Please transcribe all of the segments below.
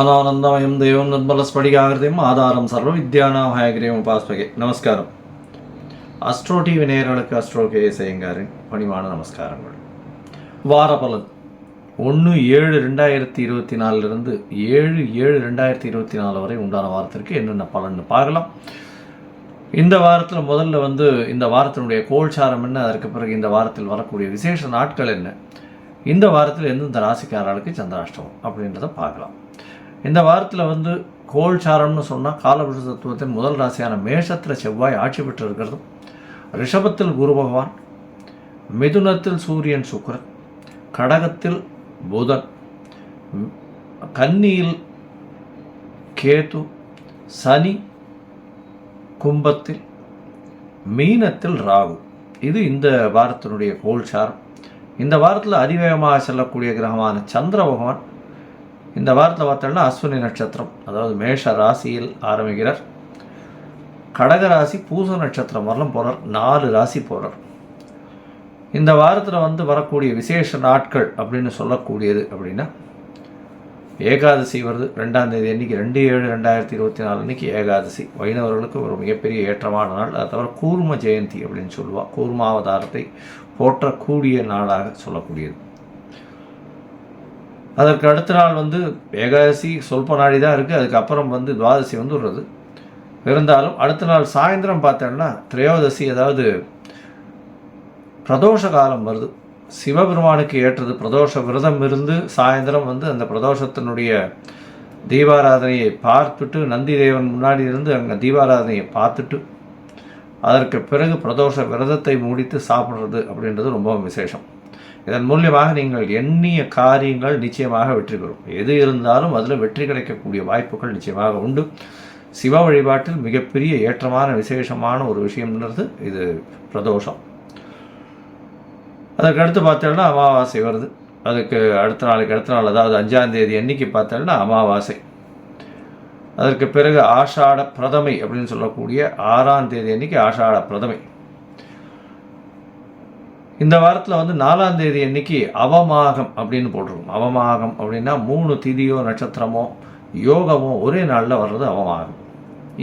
ஆனந்தமயம் தெய்வம் நிர்மலஸ்படிகாகிருதியும் ஆதாரம் சர்வ வித்யானாம் ஹயகிரியம் உபாஸ்பகே. நமஸ்காரம். அஸ்ட்ரோ டிவி நேயர்களுக்கு அஸ்ட்ரோ கேஎஸ் ஐயங்காரின் பணிவான நமஸ்காரங்கள். வார பலன் 1/7/2024 7/7/2024 வரை உண்டான வாரத்திற்கு என்னென்ன பலன்னு பார்க்கலாம். இந்த வாரத்தில் முதல்ல இந்த வாரத்தினுடைய கோல்சாரம் என்ன, அதற்கு பிறகு இந்த வாரத்தில் வரக்கூடிய விசேஷ நாட்கள் என்ன, இந்த வாரத்தில் எந்தெந்த ராசிக்காரர்களுக்கு சந்திராஷ்டமம் அப்படின்றத பார்க்கலாம். இந்த வாரத்தில் கோல்சாரம்னு சொன்னால் காலபுருஷ தத்துவத்தின் முதல் ராசியான மேஷத்தில் செவ்வாய் ஆட்சி பெற்று இருக்கிறதும், ரிஷபத்தில் குரு பகவான், மிதுனத்தில் சூரியன் சுக்கிரன், கடகத்தில் புதன், கன்னியில் கேது, சனி கும்பத்தில், மீனத்தில் ராகு. இது இந்த வாரத்தினுடைய கோல்சாரம். இந்த வாரத்தில் அதிவேகமாக செல்லக்கூடிய கிரகமான சந்திர பகவான் இந்த வாரத்தில் பார்த்தோம்னா அஸ்வினி நட்சத்திரம், அதாவது மேஷ ராசியில் ஆரம்பிக்கிறார். கடக ராசி பூச நட்சத்திரம் வரலாம் போகிறார். 4 ராசி போகிறார். இந்த வாரத்தில் வரக்கூடிய விசேஷ நாட்கள் அப்படின்னு சொல்லக்கூடியது அப்படின்னா, ஏகாதசி வருது. 2ஆம் தேதி அன்றைக்கி 2/7/2024 அன்றைக்கி ஏகாதசி. வைணவர்களுக்கு ஒரு மிகப்பெரிய ஏற்றமான நாள். அதை தவிர கூர்ம ஜெயந்தி அப்படின்னு சொல்லுவாள். கூர்மாவதாரத்தை போற்றக்கூடிய நாளாக சொல்லக்கூடியது. அதற்கு அடுத்த நாள் ஏகாதசி சொல்ப நாடி தான் இருக்குது. அதுக்கப்புறம் துவாதசி வருது. இருந்தாலும் அடுத்த நாள் சாயந்தரம் பார்த்தோன்னா திரையோதசி, அதாவது பிரதோஷ காலம் வருது. சிவபெருமானுக்கு ஏற்றது பிரதோஷ விரதம் இருந்து சாயந்தரம் அந்த பிரதோஷத்தினுடைய தீபாராதனையை பார்த்துட்டு, நந்தி தேவன் முன்னாடி இருந்து அங்கே தீபாராதனையை பார்த்துட்டு அதற்கு பிறகு பிரதோஷ விரதத்தை முடித்து சாப்பிட்றது அப்படின்றது ரொம்ப விசேஷம். இதன் மூலியமாக நீங்கள் எண்ணிய காரியங்கள் நிச்சயமாக வெற்றி பெறும். எது இருந்தாலும் அதில் வெற்றி கிடைக்கக்கூடிய வாய்ப்புகள் நிச்சயமாக உண்டு. சிவ வழிபாட்டில் மிகப்பெரிய ஏற்றமான விசேஷமான ஒரு விஷயம்ன்றது இது பிரதோஷம். அதற்கு அடுத்து பார்த்தோம்னா அமாவாசை வருது. அதுக்கு அடுத்த நாள் அதாவது 5ஆம் தேதி அன்னைக்கு பார்த்தோம்னா அமாவாசை. அதற்கு பிறகு ஆஷாட பிரதமை அப்படின்னு சொல்லக்கூடிய 6ஆம் தேதி அன்னைக்கு ஆஷாட பிரதமை. இந்த வாரத்தில் 4ஆம் தேதி அன்னைக்கு அவமாகம் அப்படின்னு போட்டிருக்கும். அவமாகம் அப்படின்னா 3 திதியோ நட்சத்திரமோ யோகமோ ஒரே நாளில் வர்றது அவமாகம்.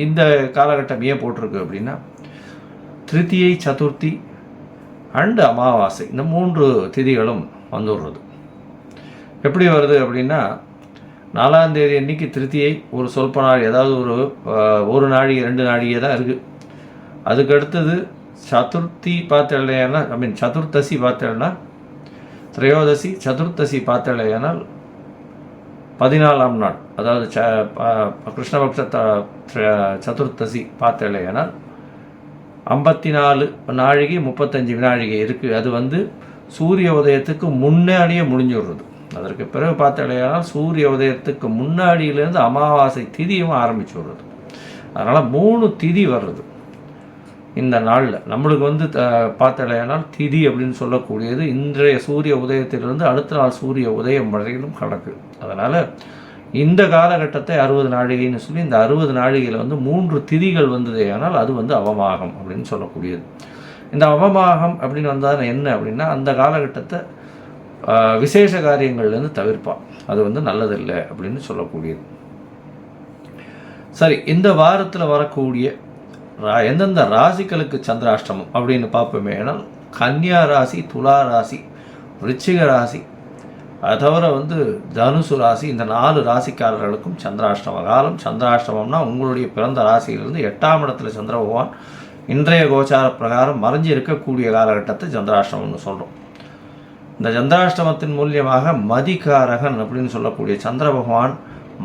இந்த காலகட்டம் ஏன் போட்டிருக்கு அப்படின்னா, திருத்தியை, சதுர்த்தி அண்டு அமாவாசை, இந்த 3 திதிகளும் வந்துடுறது. எப்படி வருது அப்படின்னா, 4ஆம் தேதி அன்னைக்கு திருத்தியை ஒரு சொல்ப நாள், ஏதாவது ஒரு நாழிகை 2 நாழிகை தான் இருக்குது. அதுக்கு அடுத்தது சதுர்த்தி பார்த்தேன்னா சதுர்த்தசி பார்த்தேன்னா திரையோதசி, சதுர்த்தசி பார்த்தேனால் 14ஆம் நாள், அதாவது கிருஷ்ணபக்ஷ சதுர்த்தசி பார்த்தேனால் 54 நாழிகை 35 வினாழிகை இருக்குது. அது சூரிய உதயத்துக்கு முன்னாடியே முடிஞ்சுடுறது. அதற்கு பிறகு பார்த்தேனால் சூரிய உதயத்துக்கு முன்னாடியிலேருந்து அமாவாசை திதியும் ஆரம்பிச்சு விடுறது. அதனால் 3 திதி வர்றது இந்த நாளில். நம்மளுக்கு பார்த்தேனால் திதி அப்படின்னு சொல்லக்கூடியது இன்றைய சூரிய உதயத்திலிருந்து அடுத்த நாள் சூரிய உதயம் வரையிலும் கணக்கு. அதனால் இந்த காலகட்டத்தை 60 நாழிகைன்னு சொல்லி, இந்த 60 நாழிகையில் 3 திதிகள் வந்ததே ஆனால் அது அவமாகம் அப்படின்னு சொல்லக்கூடியது. இந்த அவமாகம் அப்படின்னு வந்தால் என்ன அப்படின்னா, அந்த காலகட்டத்தை விசேஷ காரியங்கள்லேருந்து தவிர்ப்பான். அது நல்லதில்லை அப்படின்னு சொல்லக்கூடியது. சரி, இந்த வாரத்தில் வரக்கூடிய எந்தெந்த ராசிகளுக்கு சந்திராஷ்டமம் அப்படின்னு பார்ப்போமே. ஏன்னால் கன்னியா ராசி, துலா ராசி, விருச்சிக ராசி, அது தவிர தனுசு ராசி, இந்த 4 ராசிக்காரர்களுக்கும் சந்திராஷ்டம காலம். சந்திராஷ்டமம்னா உங்களுடைய பிறந்த ராசியிலிருந்து 8ஆம் இடத்துல சந்திர பகவான் இன்றைய கோச்சார பிரகாரம் மறைஞ்சி இருக்கக்கூடிய காலகட்டத்தை சந்திராஷ்டமம்னு சொல்கிறோம். இந்த சந்திராஷ்டமத்தின் மூலியமாக மதிகாரகன் அப்படின்னு சொல்லக்கூடிய சந்திர பகவான்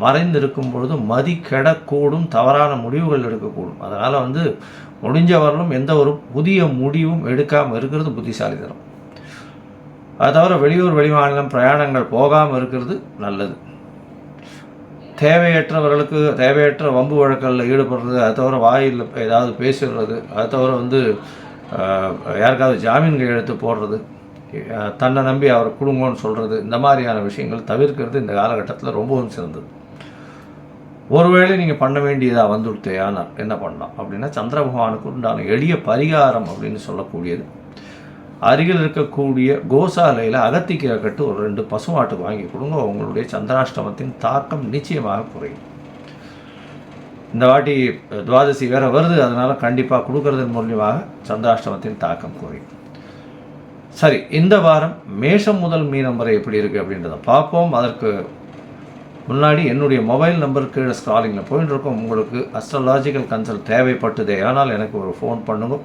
மறைந்திருக்கும் பொழுது மதி கெடக்கூடும், தவறான முடிவுகள் எடுக்கக்கூடும். அதனால் முடிஞ்சவர்களும் எந்த ஒரு புதிய முடிவும் எடுக்காமல் இருக்கிறது புத்திசாலித்தனம். அது தவிர வெளியூர் வெளிமாநிலம் பிரயாணங்கள் போகாமல் இருக்கிறது நல்லது. தேவையற்றவர்களுக்கு தேவையற்ற வம்பு வழக்கங்களில் ஈடுபடுறது, அது தவிர வாயில் ஏதாவது பேசிடுறது, அது தவிர யாருக்காவது ஜாமீன் கையெழுத்து போடுறது, தன்னை நம்பி அவரை கொடுங்கன்னு சொல்கிறது, இந்த மாதிரியான விஷயங்கள் தவிர்க்கிறது இந்த காலகட்டத்தில் ரொம்பவும் சிறந்தது. ஒருவேளை நீங்கள் பண்ண வேண்டியதாக வந்துடுத்தே ஆனால் என்ன பண்ணலாம் அப்படின்னா, சந்திர பகவானுக்கு உண்டான எளிய பரிகாரம் அப்படின்னு சொல்லக்கூடியது அருகில் இருக்கக்கூடிய கோசாலையில் அகத்திக்கீரை கட்டு ஒரு 2 பசுமாட்டுக்கு வாங்கி கொடுங்க. உங்களுடைய சந்திராஷ்டமத்தின் தாக்கம் நிச்சயமாக குறையும். இந்த வாட்டி துவாதசி வேறு வருது, அதனால் கண்டிப்பாக கொடுக்கறதன் மூலியமாக சந்திராஷ்டமத்தின் தாக்கம் குறையும். சரி, இந்த வாரம் மேஷம் முதல் மீனம் வரை எப்படி இருக்குது அப்படின்றத பார்ப்போம். அதற்கு முன்னாடி என்னுடைய மொபைல் நம்பர் கீழே ஸ்க்ராலிங்கில் போயிட்டு இருக்கோம். உங்களுக்கு அஸ்ட்ராலாஜிக்கல் கன்சல்ட் தேவைப்பட்டதே ஆனால் எனக்கு ஒரு ஃபோன் பண்ணுங்க.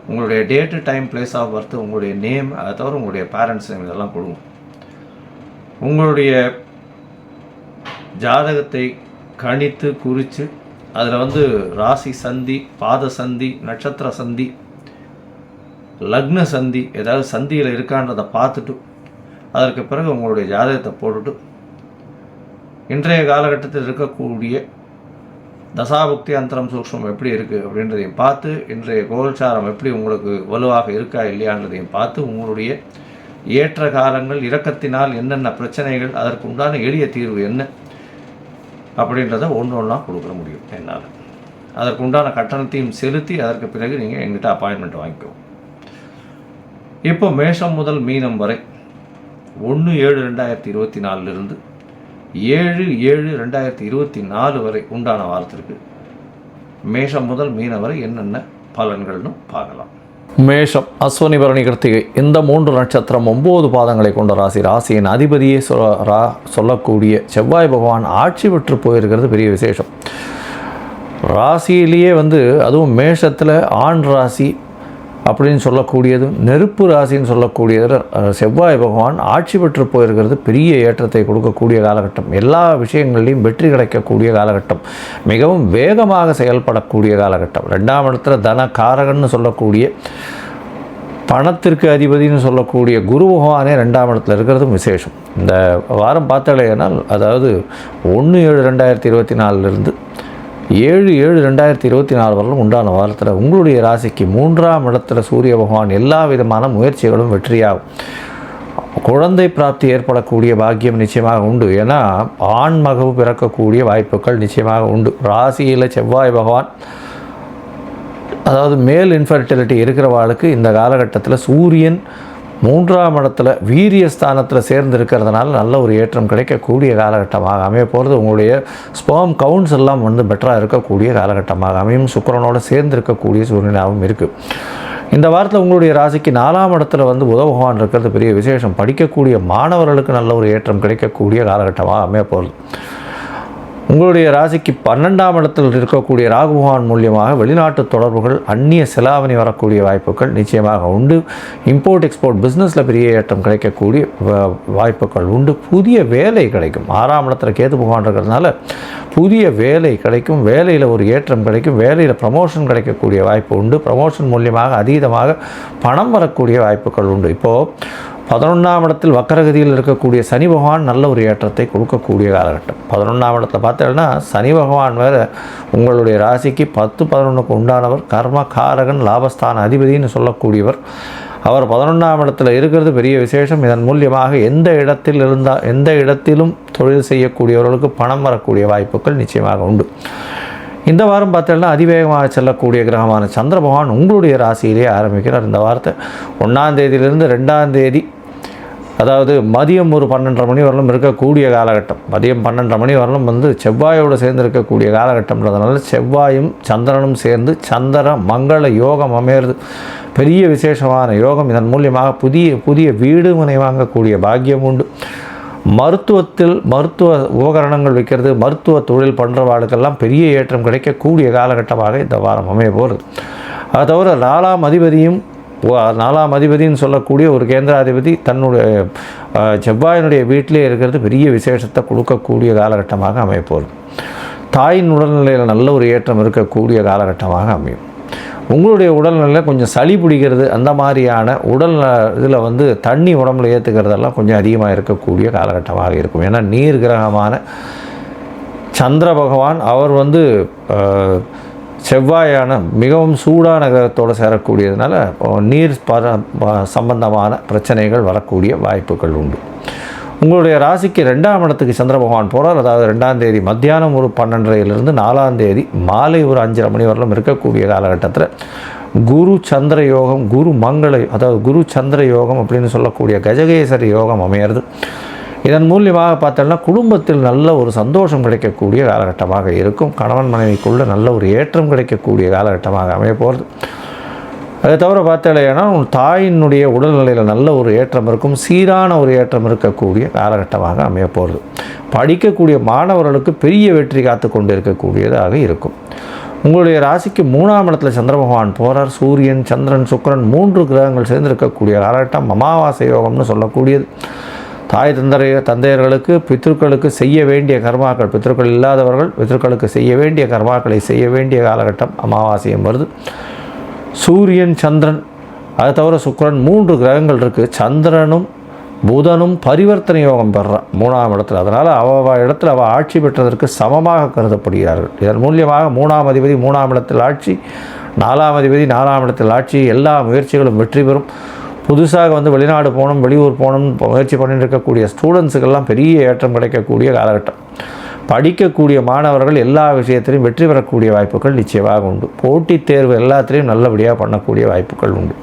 உங்களுடைய date, time, place of birth, உங்களுடைய நேம், அதை தவிர உங்களுடைய பேரண்ட்ஸ் நேம் இதெல்லாம் கொடுங்க. உங்களுடைய ஜாதகத்தை கணித்து குறித்து அதில் ராசி சந்தி, பாத சந்தி, நட்சத்திர சந்தி, லக்ன சந்தி, ஏதாவது சந்தியில் இருக்கான்றதை பார்த்துட்டு அதற்கு பிறகு உங்களுடைய ஜாதகத்தை போட்டுட்டு இன்றைய காலகட்டத்தில் இருக்கக்கூடிய தசாபுக்தி அந்தரம் சூக்ஷ்மம் எப்படி இருக்குது அப்படின்றதையும் பார்த்து, இன்றைய கோல்சாரம் எப்படி உங்களுக்கு வலுவாக இருக்கா இல்லையான்றதையும் பார்த்து, உங்களுடைய ஏற்ற காலங்கள், இரக்கத்தினால் என்னென்ன பிரச்சனைகள், அதற்கு உண்டான எளிய தீர்வு என்ன அப்படின்றத ஒன்றா கொடுக்க முடியும் என்னால். அதற்கு உண்டான கட்டணத்தையும் செலுத்தி அதற்கு பிறகு நீங்கள் எங்கிட்ட அப்பாயின்மெண்ட் வாங்கிக்கோ. இப்போ மேஷம் முதல் மீனம் வரை 1/7/2024 7/7/2024 வரை உண்டான வாரத்திற்கு மேஷம் முதல் மீனம் வரை என்னென்ன பலன்கள்னு பார்க்கலாம். மேஷம், அஸ்வினி, பரணி, கிருத்திகை இந்த 3 நட்சத்திரம் 9 பாதங்களை கொண்ட ராசி. ராசியின் அதிபதியே சொல்லக்கூடிய செவ்வாய் பகவான் ஆட்சி பெற்று போயிருக்கிறது பெரிய விசேஷம். ராசியிலேயே அதுவும் மேஷத்தில் ஆண் ராசி அப்படின்னு சொல்லக்கூடியது, நெருப்பு ராசின்னு சொல்லக்கூடியது செவ்வாய் பகவான் ஆட்சி பெற்று போயிருக்கிறது பெரிய ஏற்றத்தை கொடுக்கக்கூடிய காலகட்டம். எல்லா விஷயங்கள்லையும் வெற்றி கிடைக்கக்கூடிய காலகட்டம். மிகவும் வேகமாக செயல்படக்கூடிய காலகட்டம். 2ஆம் இடத்துல தன காரகன்னு சொல்லக்கூடிய பணத்திற்கு அதிபதினு சொல்லக்கூடிய குரு பகவானே 2ஆம் இடத்துல இருக்கிறதும் விசேஷம். இந்த வாரம் பார்த்தாலேனால் அதாவது 1/7/2024 7/7/2024 வரலும் உண்டான வாரத்தில் உங்களுடைய ராசிக்கு 3ஆம் இடத்துல சூரிய பகவான் எல்லா விதமான முயற்சிகளும் வெற்றியாகும். குழந்தை பிராப்தி ஏற்படக்கூடிய பாக்கியம் நிச்சயமாக உண்டு. ஏன்னா ஆண் மகவு பிறக்கக்கூடிய வாய்ப்புகள் நிச்சயமாக உண்டு. ராசியில் செவ்வாய் பகவான் அதாவது மேல் இன்ஃபர்டிலிட்டி இருக்கிறவாளுக்கு இந்த காலகட்டத்தில் சூரியன் 3ஆம் இடத்துல வீரியஸ்தானத்தில் சேர்ந்து இருக்கிறதுனால நல்ல ஒரு ஏற்றம் கிடைக்கக்கூடிய காலகட்டமாக அமைய போகிறது. உங்களுடைய ஸ்பெர்ம் கவுண்ட்ஸ் எல்லாம் பெட்டராக இருக்கக்கூடிய காலகட்டமாக அமையும். சுக்கிரனோடு சேர்ந்து இருக்கக்கூடிய சூழ்நிலையாகவும் இருக்குது. இந்த வாரத்தில் உங்களுடைய ராசிக்கு 4ஆம் இடத்துல புத பகவான் இருக்கிறது பெரிய விசேஷம். படிக்கக்கூடிய மாணவர்களுக்கு நல்ல ஒரு ஏற்றம் கிடைக்கக்கூடிய காலகட்டமாக அமைய போகிறது. உங்களுடைய ராசிக்கு 12ஆம் இடத்தில் இருக்கக்கூடிய ராகு பகவான் மூலியமாக வெளிநாட்டு தொடர்புகள், அந்நிய செலாவணி வரக்கூடிய வாய்ப்புகள் நிச்சயமாக உண்டு. இம்போர்ட் எக்ஸ்போர்ட் பிஸ்னஸில் பெரிய ஏற்றம் கிடைக்கக்கூடிய வாய்ப்புகள் உண்டு. புதிய வேலை கிடைக்கும். 6ஆம் இடத்துல கேது பகவான் இருக்கிறதுனால புதிய வேலை கிடைக்கும். வேலையில் ஒரு ஏற்றம் கிடைக்கும். வேலையில் ப்ரமோஷன் கிடைக்கக்கூடிய வாய்ப்பு உண்டு. ப்ரமோஷன் மூலியமாக அதீதமாக பணம் வரக்கூடிய வாய்ப்புகள் உண்டு. இப்போது 11ஆம் இடத்தில் வக்கரகதியில் இருக்கக்கூடிய சனி பகவான் நல்ல ஒரு ஏற்றத்தை கொடுக்கக்கூடிய காலகட்டம். 11ஆம் இடத்துல பார்த்தீங்கன்னா சனி பகவான் வேறு உங்களுடைய ராசிக்கு 10-11க்கு உண்டானவர், கர்ம காரகன், லாபஸ்தான அதிபதினு சொல்லக்கூடியவர். அவர் 11ஆம் இடத்துல இருக்கிறது பெரிய விசேஷம். இதன் மூலியமாக எந்த இடத்திலும் தொழில் செய்யக்கூடியவர்களுக்கு பணம் வரக்கூடிய வாய்ப்புகள் நிச்சயமாக உண்டு. இந்த வாரம் பார்த்தீங்கன்னா அதிவேகமாக செல்லக்கூடிய கிரகமான சந்திர பகவான் உங்களுடைய ராசியிலே ஆரம்பிக்கிறார். இந்த வாரத்தை 1ஆம் தேதியிலிருந்து 2ஆம் தேதி அதாவது மதியம் ஒரு 12:30 மணி வரலும் இருக்கக்கூடிய காலகட்டம். மதியம் 12:30 மணி வரலும் செவ்வாயோடு சேர்ந்து இருக்கக்கூடிய காலகட்டம்ன்றதுனால செவ்வாயும் சந்திரனும் சேர்ந்து சந்திர மங்கள யோகம் அமையிறது பெரிய விசேஷமான யோகம். இதன் மூலியமாக புதிய வீடு மனை வாங்கக்கூடிய பாக்கியம் உண்டு. மருத்துவ உபகரணங்கள் வைக்கிறது, மருத்துவ தொழில் பண்ணுறவாளுக்கெல்லாம் பெரிய ஏற்றம் கிடைக்கக்கூடிய காலகட்டமாக இந்த வாரம் அமைய போகிறது. அது தவிர 4ஆம் அதிபதினு சொல்லக்கூடிய ஒரு கேந்திராதிபதி தன்னுடைய செவ்வாயினுடைய வீட்டிலே இருக்கிறது பெரிய விசேஷத்தை கொடுக்கக்கூடிய காலகட்டமாக அமைய போகிறது. தாயின் உடல்நிலையில் நல்ல ஒரு ஏற்றம் இருக்கக்கூடிய காலகட்டமாக அமையும். உங்களுடைய உடல்நிலையில் கொஞ்சம் சளி பிடிக்கிறது, அந்த மாதிரியான உடல் இதில் தண்ணி உடம்புல ஏற்றுக்கிறதெல்லாம் கொஞ்சம் அதிகமாக இருக்கக்கூடிய காலகட்டமாக இருக்கும். ஏன்னா நீர் கிரகமான சந்திர பகவான் அவர் செவ்வாயான மிகவும் சூடான கிரகத்தோடு சேரக்கூடியதுனால நீர் சம்பந்தமான பிரச்சனைகள் வரக்கூடிய வாய்ப்புகள் உண்டு. உங்களுடைய ராசிக்கு 2ஆம் இடத்துக்கு சந்திர பகவான் போகிறார். அதாவது 2ஆம் தேதி மத்தியானம் ஒரு 12:30 4ஆம் தேதி மாலை ஒரு 5:30 மணி வரலும் இருக்கக்கூடிய காலகட்டத்தில் குரு சந்திர யோகம், குரு மங்கள, அதாவது குரு சந்திர யோகம் அப்படின்னு சொல்லக்கூடிய கஜகேசரி யோகம் அமையிறது. இதன் மூலியமாக பார்த்தோம்னா குடும்பத்தில் நல்ல ஒரு சந்தோஷம் கிடைக்கக்கூடிய காலகட்டமாக இருக்கும். கணவன் மனைவிக்குள்ள நல்ல ஒரு ஏற்றம் கிடைக்கக்கூடிய காலகட்டமாக அமைய போகிறது. அதை தவிர பார்த்தலைன்னா தாயினுடைய உடல்நிலையில் நல்ல ஒரு ஏற்றம் இருக்கும், சீரான ஒரு ஏற்றம் இருக்கக்கூடிய காலகட்டமாக அமைய போகிறது. படிக்கக்கூடிய மாணவர்களுக்கு பெரிய வெற்றி காத்து கொண்டு இருக்கக்கூடியதாக இருக்கும். உங்களுடைய ராசிக்கு 3ஆம் இடத்துல சந்திர பகவான் போகிறார். சூரியன், சந்திரன், சுக்கிரன் 3 கிரகங்கள் சேர்ந்திருக்கக்கூடிய காலகட்டம் அமாவாசை யோகம்னு சொல்லக்கூடியது. தாய் தந்தையர்களுக்கு பித்ருக்களுக்கு செய்ய வேண்டிய கர்மாக்கள், பித்ருக்கள் இல்லாதவர்கள் பித்ருக்களுக்கு செய்ய வேண்டிய கர்மாக்களை செய்ய வேண்டிய காலகட்டம் அமாவாசையும் வருது. சூரியன், சந்திரன், அதை தவிர சுக்கிரன் 3 கிரகங்கள் இருக்குது. சந்திரனும் புதனும் பரிவர்த்தனை யோகம் பெறான் 3ஆம் இடத்துல. அதனால் இடத்துல அவள் ஆட்சி பெற்றதற்கு சமமாக கருதப்படுகிறார்கள். இதன் மூலியமாக 3ஆம் அதிபதி 3ஆம் இடத்தில் ஆட்சி, 4ஆம் அதிபதி 4ஆம் இடத்தில் ஆட்சி, எல்லா முயற்சிகளும் வெற்றி பெறும். புதுசாக வெளிநாடு போகணும், வெளியூர் போகணும் முயற்சி பண்ணிட்டு இருக்கக்கூடிய ஸ்டூடெண்ட்ஸுக்கெல்லாம் பெரிய ஏற்றம் கிடைக்கக்கூடிய காலகட்டம். படிக்கக்கூடிய மாணவர்கள் எல்லா விஷயத்திலையும் வெற்றி பெறக்கூடிய வாய்ப்புகள் நிச்சயமாக உண்டு. போட்டித் தேர்வு எல்லாத்திலையும் நல்லபடியாக பண்ணக்கூடிய வாய்ப்புகள் உண்டு.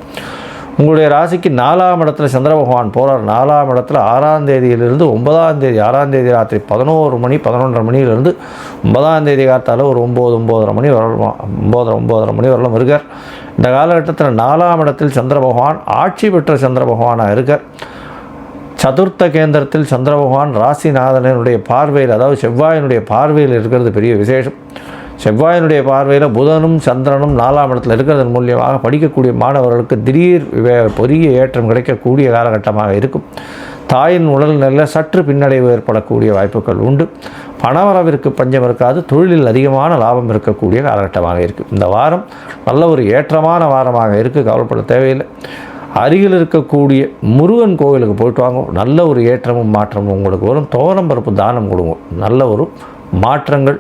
உங்களுடைய ராசிக்கு 4ஆம் இடத்துல சந்திர பகவான் போகிறார். 4ஆம் இடத்துல 6ஆம் தேதியிலிருந்து 9ஆம் தேதி, 6ஆம் தேதி ராத்திரி 11 மணி 11:30 மணியிலிருந்து 9ஆம் தேதி காத்தால் ஒரு 9-9:30 மணி வரலாம், 9-9:30 மணி வரலாம் இருக்கார். இந்த காலகட்டத்தில் 4ஆம் இடத்தில் சந்திர பகவான் ஆட்சி பெற்ற சந்திர பகவானாக இருக்கார். சதுர்த்த கேந்திரத்தில் சந்திர பகவான் ராசிநாதனுடைய பார்வையில், அதாவது செவ்வாயினுடைய பார்வையில் இருக்கிறது பெரிய விசேஷம். செவ்வாயினுடைய பார்வையில் புதனும் சந்திரனும் 4ஆம் இடத்தில் இருக்கிறதன் மூலியமாக படிக்கக்கூடிய மாணவர்களுக்கு திடீர் பெரிய ஏற்றம் கிடைக்கக்கூடிய காலகட்டமாக இருக்கும். தாயின் உடல்நிலையில் சற்று பின்னடைவு ஏற்படக்கூடிய வாய்ப்புகள் உண்டு. பணவரவிற்கு பஞ்சம் இருக்காது, தொழிலில் அதிகமான லாபம் இருக்கக்கூடிய காலகட்டமாக இருக்குது. இந்த வாரம் நல்ல ஒரு ஏற்றமான வாரமாக இருக்குது, கவலைப்பட தேவையில்லை. அருகில் இருக்கக்கூடிய முருகன் கோவிலுக்கு போயிட்டு வாங்க, நல்ல ஒரு ஏற்றமும் மாற்றமும் உங்களுக்கு வரும். துவரம் பருப்பு தானம் கொடுங்க, நல்ல ஒரு மாற்றங்கள்.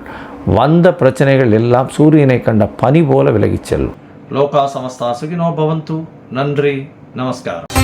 வந்த பிரச்சனைகள் எல்லாம் சூரியனை கண்ட பனி போல விலகிச் செல்லும். லோகா சமஸ்தா சுகினோ பவந்து. நன்றி, நமஸ்காரம்.